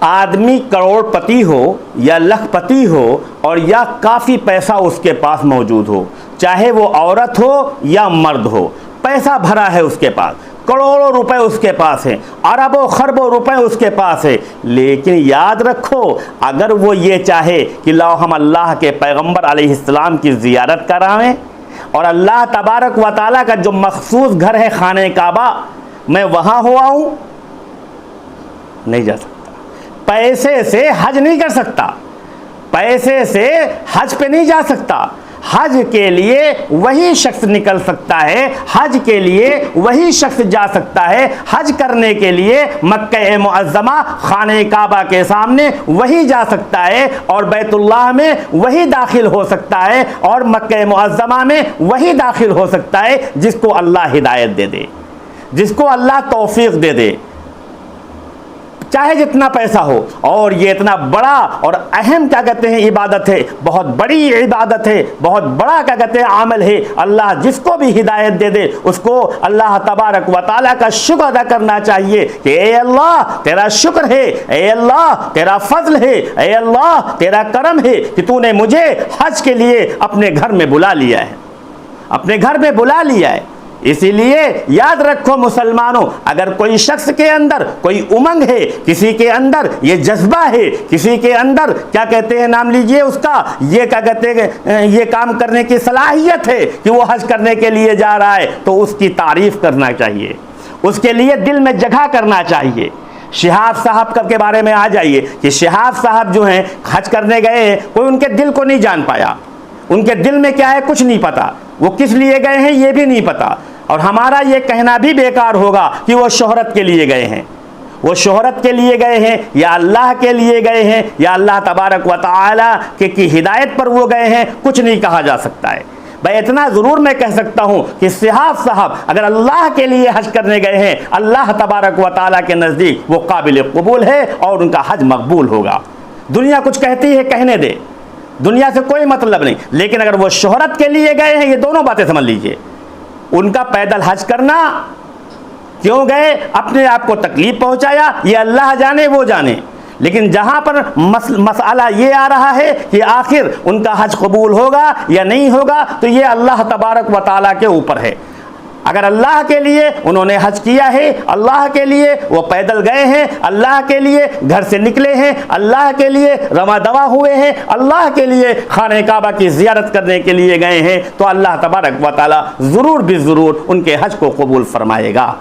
आदमी करोड़पति हो या लखपति हो और या काफ़ी पैसा उसके पास मौजूद हो, चाहे वो औरत हो या मर्द हो, पैसा भरा है उसके पास, करोड़ों रुपए उसके पास हैं, अरबों खरबों रुपए उसके पास है, लेकिन याद रखो अगर वो ये चाहे कि लाओ हम अल्लाह के पैगंबर अलैहिस्सलाम की ज़ियारत कराएं और अल्लाह तबारक व तआला का जो मखसूस घर है खाने काबा, मैं वहाँ हो आऊँ, नहीं जा सकता। पैसे से हज नहीं कर सकता, पैसे से हज पे नहीं जा सकता। हज के लिए वही शख्स निकल सकता है, हज के लिए वही शख्स जा सकता है, हज करने के लिए मक्का मुअज़्ज़मा खाने काबा के सामने वही जा सकता है और बैतुल्लाह में वही दाखिल हो सकता है और मक्का मुअज़्ज़मा में वही दाखिल हो सकता है जिसको अल्लाह हिदायत दे दे, जिसको अल्लाह तौफीक दे दे, चाहे जितना पैसा हो। और ये इतना बड़ा और अहम क्या कहते हैं इबादत है, बहुत बड़ी इबादत है, बहुत बड़ा क्या कहते हैं आमल है। अल्लाह जिसको भी हिदायत दे दे उसको अल्लाह तबारक व तआला का शुक्र अदा करना चाहिए कि ए अल्लाह तेरा शुक्र है, ए अल्लाह तेरा फजल है, ए अल्लाह तेरा करम है कि तूने मुझे हज के लिए अपने घर में बुला लिया है, अपने घर में बुला लिया है। इसीलिए याद रखो मुसलमानों, अगर कोई शख्स के अंदर कोई उमंग है, किसी के अंदर ये जज्बा है, किसी के अंदर क्या कहते हैं नाम लीजिए उसका, ये क्या कहते हैं ये काम करने की सलाहियत है कि वो हज करने के लिए जा रहा है, तो उसकी तारीफ करना चाहिए, उसके लिए दिल में जगह करना चाहिए। शिहाब साहब के बारे में आ जाइए कि शिहाब साहब जो हैं हज करने गए, कोई उनके दिल को नहीं जान पाया, उनके दिल में क्या है कुछ नहीं पता, वो किस लिए गए हैं ये भी नहीं पता। और हमारा ये कहना भी बेकार होगा कि वो शोहरत के लिए गए हैं, वो शोहरत के लिए गए हैं या अल्लाह के लिए गए हैं या अल्लाह तबारक व तआला की हिदायत पर वो गए हैं, कुछ नहीं कहा जा सकता है। भाई इतना ज़रूर मैं कह सकता हूँ कि शिहाब साहब अगर अल्लाह के लिए हज करने गए हैं, अल्लाह तबारक व तआला के नज़दीक वो काबिल कबूल है और उनका हज मकबूल होगा। दुनिया कुछ कहती है कहने दे, दुनिया से कोई मतलब नहीं, लेकिन अगर वो शोहरत के लिए गए हैं, ये दोनों बातें समझ लीजिए। उनका पैदल हज करना क्यों गए, अपने आप को तकलीफ पहुंचाया, ये अल्लाह जाने वो जाने, लेकिन जहां पर मसला ये आ रहा है कि आखिर उनका हज कबूल होगा या नहीं होगा, तो ये अल्लाह तबारक व तआला के ऊपर है। अगर अल्लाह के लिए उन्होंने हज किया है, अल्लाह के लिए वो पैदल गए हैं, अल्लाह के लिए घर से निकले हैं, अल्लाह के लिए रवा दवा हुए हैं, अल्लाह के लिए खाने काबा की ज़ियारत करने के लिए गए हैं, तो अल्लाह तबारक व तआला ज़रूर भी ज़रूर उनके हज को कबूल फरमाएगा।